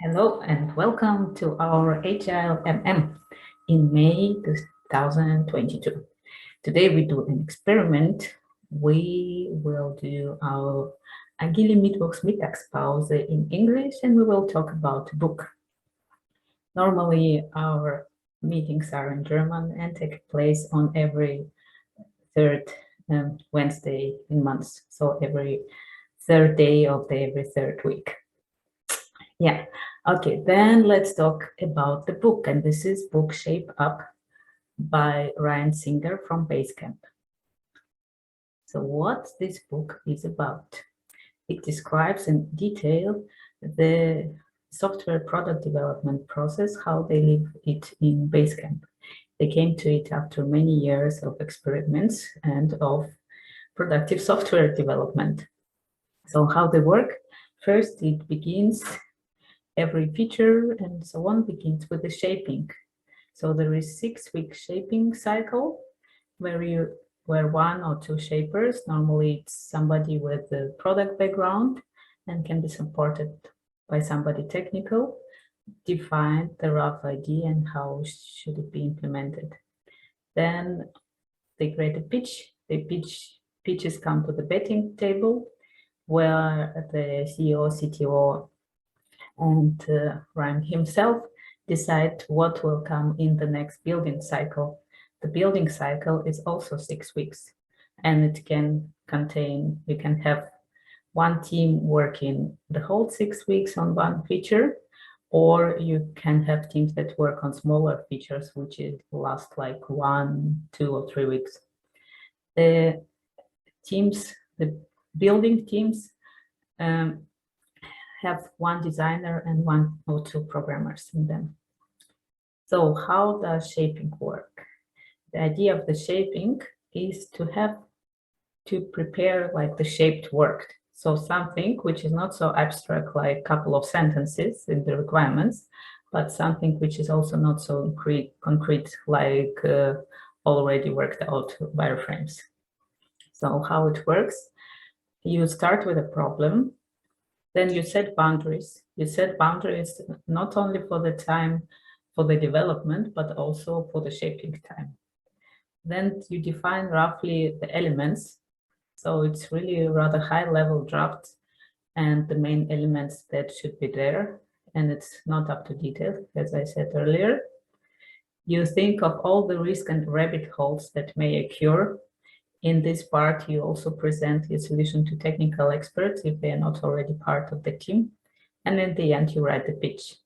Hello and welcome to our AgileMM in May 2022. Today we do an experiment. We will do our Agile Mittwochs-Mittagspause in English and we will talk about a book. Normally our meetings are in German and take place on every third Wednesday in months, so every third day of every third week. Yeah, okay, then let's talk about the book. And this is book Shape Up by Ryan Singer from Basecamp. So what this book is about? It describes in detail the software product development process, how they live it in Basecamp. They came to it after many years of experiments and of productive software development. So how they work? First, it begins every feature and so on begins with the shaping. So there is 6-week shaping cycle where one or two shapers, normally it's somebody with a product background and can be supported by somebody technical, define the rough idea and how should it be implemented. Then they create a pitch. Pitches come to the betting table where the CEO, CTO, and Ryan himself decide what will come in the next building cycle. The building cycle is also 6 weeks, and it can contain, you can have one team working the whole 6 weeks on one feature, or you can have teams that work on smaller features, which last like 1, 2, or 3 weeks. The teams, the building teams, have one designer and 1 or 2 programmers in them. So how does shaping work? The idea of the shaping is to prepare like the shaped work. So something which is not so abstract like a couple of sentences in the requirements, but something which is also not so concrete like already worked out wireframes. So how it works? You start with a problem. Then you set boundaries. You set boundaries not only for the time for the development, but also for the shaping time. Then you define roughly the elements. So it's really a rather high level draft and the main elements that should be there. And it's not up to detail, as I said earlier. You think of all the risk and rabbit holes that may occur. In this part, you also present your solution to technical experts if they are not already part of the team. And in the end, you write the pitch.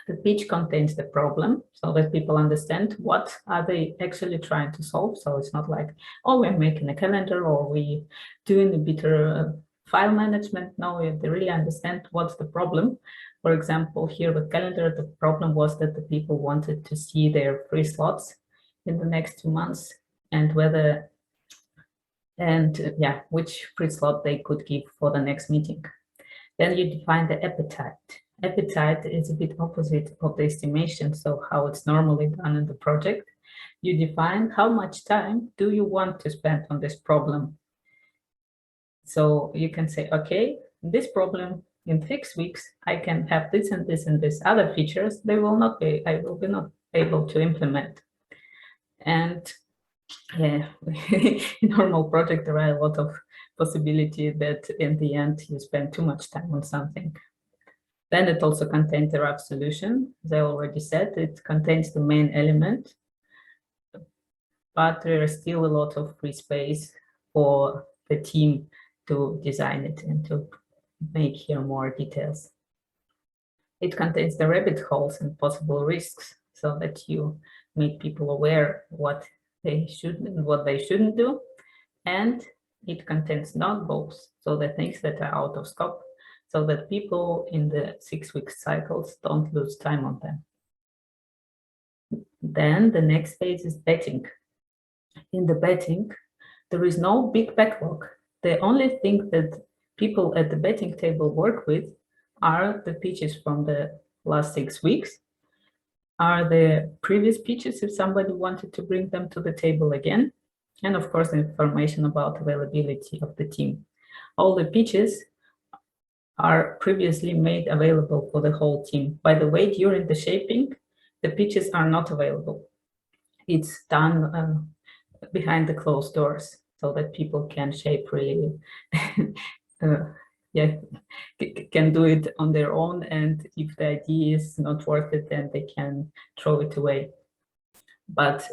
The pitch contains the problem so that people understand what are they actually trying to solve. So it's not like, oh, we're making a calendar or we doing a better file management. No, they really understand what's the problem. For example, here with calendar, the problem was that the people wanted to see their free slots in the next 2 months and whether which free slot they could give for the next meeting. Then you define the appetite. Appetite is a bit opposite of the estimation, so how it's normally done in the project. You define how much time do you want to spend on this problem. So you can say, okay, this problem in 6 weeks, I can have this and this and this other features. I will be not able to implement. And yeah, in normal project, there are a lot of possibility that in the end you spend too much time on something. Then it also contains the rough solution. As I already said, it contains the main element, but there is still a lot of free space for the team to design it and to make here more details. It contains the rabbit holes and possible risks so that you make people aware what they should and what they shouldn't do. And it contains notebooks, so the things that are out of scope, so that people in the 6-week cycles don't lose time on them. Then the next phase is betting. In the betting, there is no big backlog. The only thing that people at the betting table work with are the pitches from the last 6 weeks, are the previous pitches if somebody wanted to bring them to the table again, and of course, information about availability of the team. All the pitches are previously made available for the whole team. By the way, during the shaping, the pitches are not available. It's done behind the closed doors so that people can shape really, yeah, can do it on their own. And if the idea is not worth it, then they can throw it away. But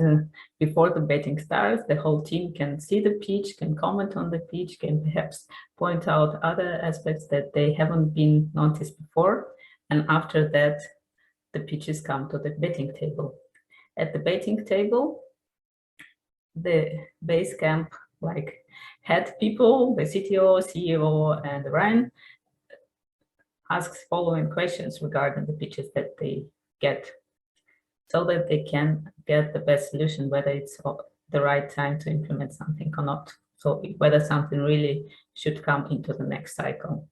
before the betting starts, the whole team can see the pitch, can comment on the pitch, can perhaps point out other aspects that they haven't been noticed before. And after that, the pitches come to the betting table. At the betting table, the Basecamp head people, the CTO, CEO, and Ryan asks following questions regarding the pitches that they get, so that they can get the best solution, whether it's the right time to implement something or not. So whether something really should come into the next cycle.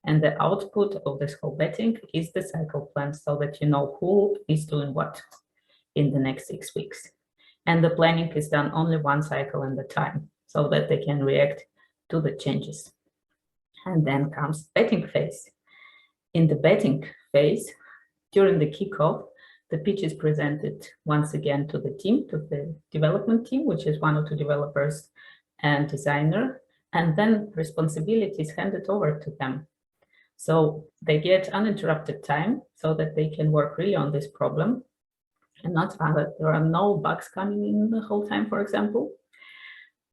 And the output of this whole betting is the cycle plan, so that you know who is doing what in the next 6 weeks. And the planning is done only one cycle at a time, so that they can react to the changes. And then comes betting phase. In the betting phase, during the kickoff, the pitch is presented once again to the team, to the development team, which is 1 or 2 developers and designer, and then responsibility is handed over to them. So they get uninterrupted time so that they can work really on this problem and not other. There are no bugs coming in the whole time, for example.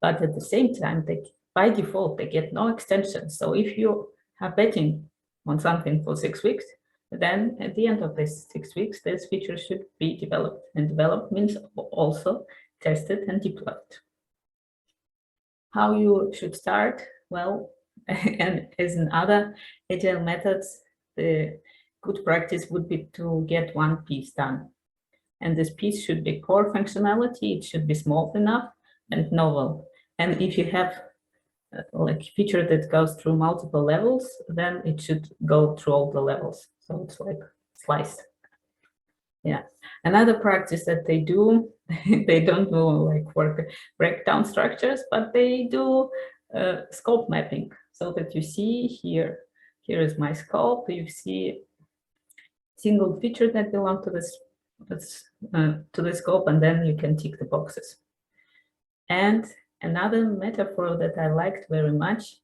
But at the same time, by default, they get no extensions. So if you are betting on something for 6 weeks, then at the end of this 6 weeks, this feature should be developed. And developed means also tested and deployed. How you should start? Well, and as in other agile methods, the good practice would be to get one piece done. And this piece should be core functionality, it should be small enough and novel. And if you have like a feature that goes through multiple levels, then it should go through all the levels. So it's like sliced. Yeah. Another practice that they do, they don't do like work breakdown structures, but they do scope mapping, so that you see here is my scope. You see single feature that belong to the scope, and then you can tick the boxes. And another metaphor that I liked very much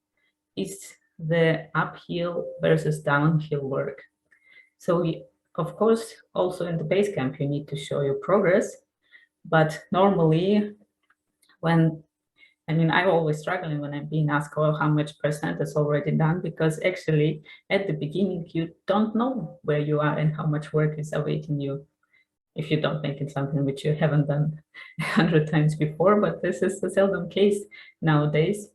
is the uphill versus downhill work. So of course, also in the Basecamp, you need to show your progress, but normally I'm always struggling when I'm being asked, oh, how much % is already done, because actually at the beginning, you don't know where you are and how much work is awaiting you if you don't make it something which you haven't done 100 times before, but this is a seldom case nowadays.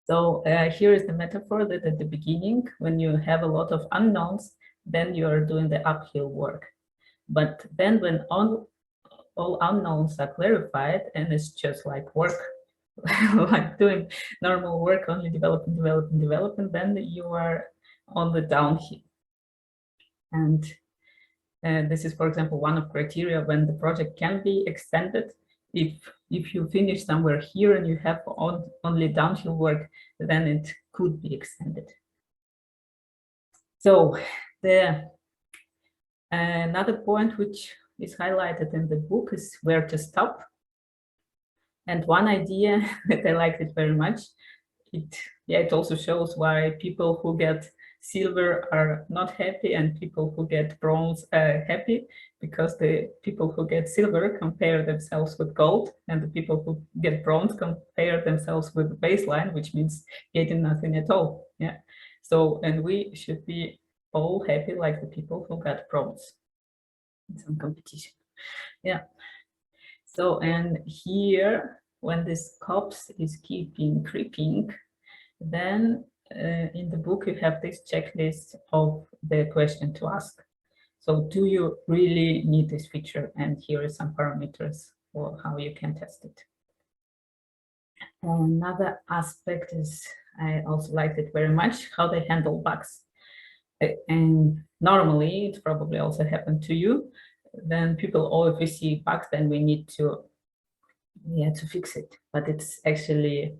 So here is the metaphor that at the beginning, when you have a lot of unknowns, then you are doing the uphill work. But then when all unknowns are clarified and it's just like work, like doing normal work, only development, then you are on the downhill. And this is, for example, one of criteria when the project can be extended. If you finish somewhere here and you have only downhill work, then it could be extended. So another point which is highlighted in the book is where to stop. And one idea that I liked it very much, it also shows why people who get silver are not happy and people who get bronze are happy, because the people who get silver compare themselves with gold, and the people who get bronze compare themselves with the baseline, which means getting nothing at all. Yeah. So, and we should be all happy like the people who got bronze in some competition. Yeah. So, and here, when this COPS is creeping, then in the book you have this checklist of the question to ask. So do you really need this feature? And here are some parameters for how you can test it. Another aspect is, I also liked it very much, how they handle bugs. And normally, it probably also happened to you, then people, oh, if we see bugs, then we need to fix it. But it's actually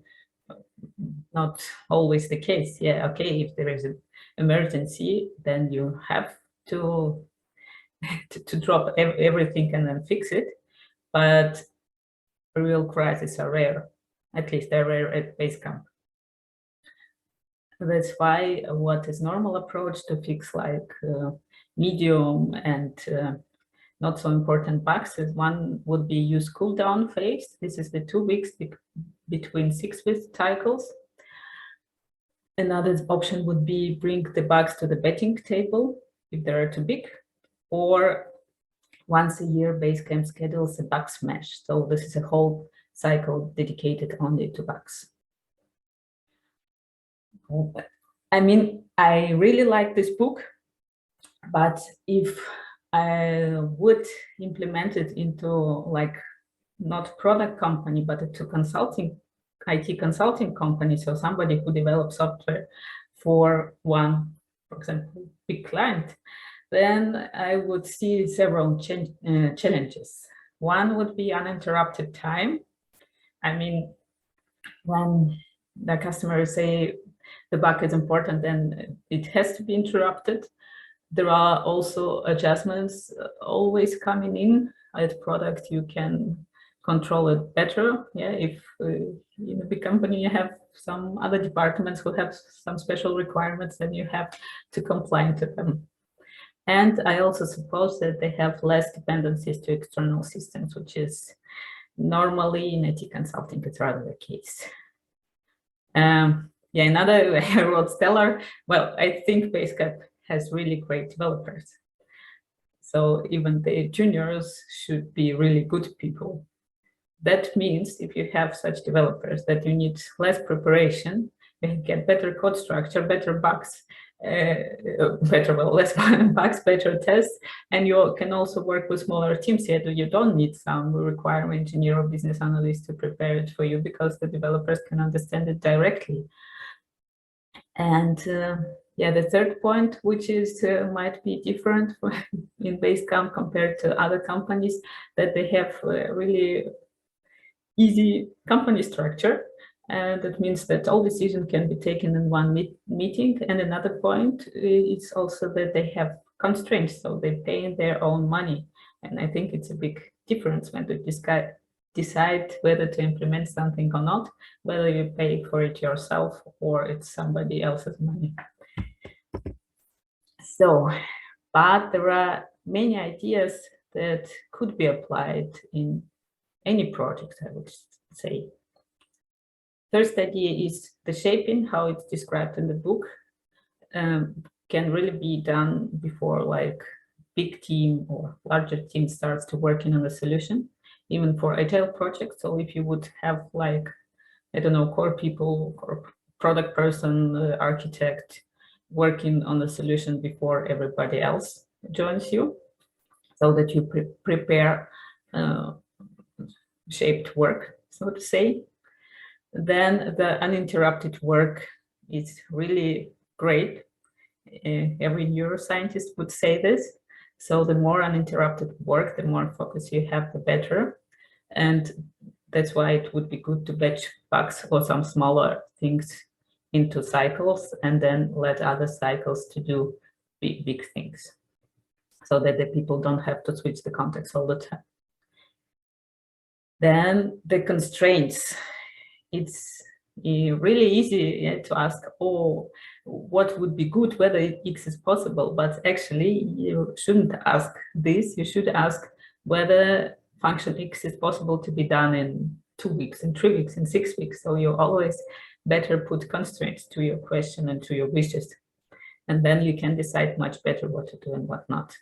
not always the case. Yeah, okay, if there is an emergency, then you have to drop everything and then fix it. But real crises are rare. At least they're rare at Basecamp. That's why what is normal approach to fix like medium and not so important bugs is one would be use cool down phase. This is the 2 weeks between 6 week cycles. Another option would be bring the bugs to the betting table if they are too big, or once a year Basecamp schedules a bug smash. So this is a whole cycle dedicated only to bugs. I mean, I really like this book, but if I would implement it into like not product company, but into consulting, IT consulting company, so somebody who develops software for one, for example, big client, then I would see several challenges. One would be uninterrupted time. I mean, when the customers say the bug is important, then it has to be interrupted. There are also adjustments always coming in at product. You can control it better. Yeah, if in a big company you have some other departments who have some special requirements, then you have to comply to them. And I also suppose that they have less dependencies to external systems, which is normally in IT consulting, it's rather the case. Yeah, another I wrote stellar. Well, I think Basecamp has really great developers. So even the juniors should be really good people. That means if you have such developers that you need less preparation, you get better code structure, better bugs, less bugs, better tests, and you can also work with smaller teams. Yet you don't need some requirement engineer or business analyst to prepare it for you because the developers can understand it directly. And yeah, the third point, which is might be different in Basecamp compared to other companies, that they have really easy company structure. And that means that all decisions can be taken in one meeting. And another point is also that they have constraints, so they pay their own money. And I think it's a big difference when to decide whether to implement something or not, whether you pay for it yourself or it's somebody else's money. So, but there are many ideas that could be applied in any project, I would say. First idea is the shaping, how it's described in the book, can really be done before like big team or larger team starts to working on the solution, even for agile projects. So if you would have like, I don't know, core people or product person, architect working on the solution before everybody else joins you, so that you prepare shaped work, so to say. Then the uninterrupted work is really great. Every neuroscientist would say this. So the more uninterrupted work, the more focus you have, the better. And that's why it would be good to batch bugs or some smaller things into cycles and then let other cycles to do big things, so that the people don't have to switch the context all the time. Then the constraints. It's really easy to ask, oh, what would be good, whether X is possible, but actually you shouldn't ask this. You should ask whether function X is possible to be done in 2 weeks, in 3 weeks, in 6 weeks. So you always better put constraints to your question and to your wishes. And then you can decide much better what to do and what not.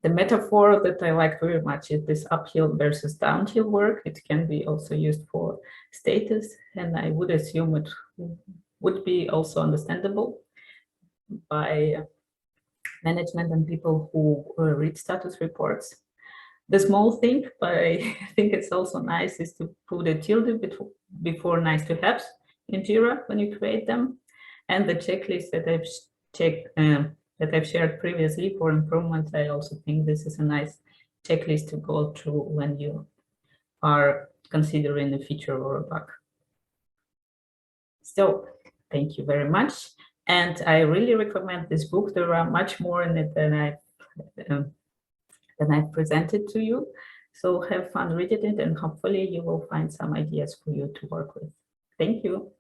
The metaphor that I like very much is this uphill versus downhill work. It can be also used for status, and I would assume it would be also understandable by management and people who read status reports. The small thing, but I think it's also nice, is to put a tilde before nice to haves in Jira when you create them, and the checklist that I've that I've shared previously for improvement. I also think this is a nice checklist to go through when you are considering a feature or a bug. So thank you very much. And I really recommend this book. There are much more in it than I've presented to you. So have fun reading it, and hopefully you will find some ideas for you to work with. Thank you.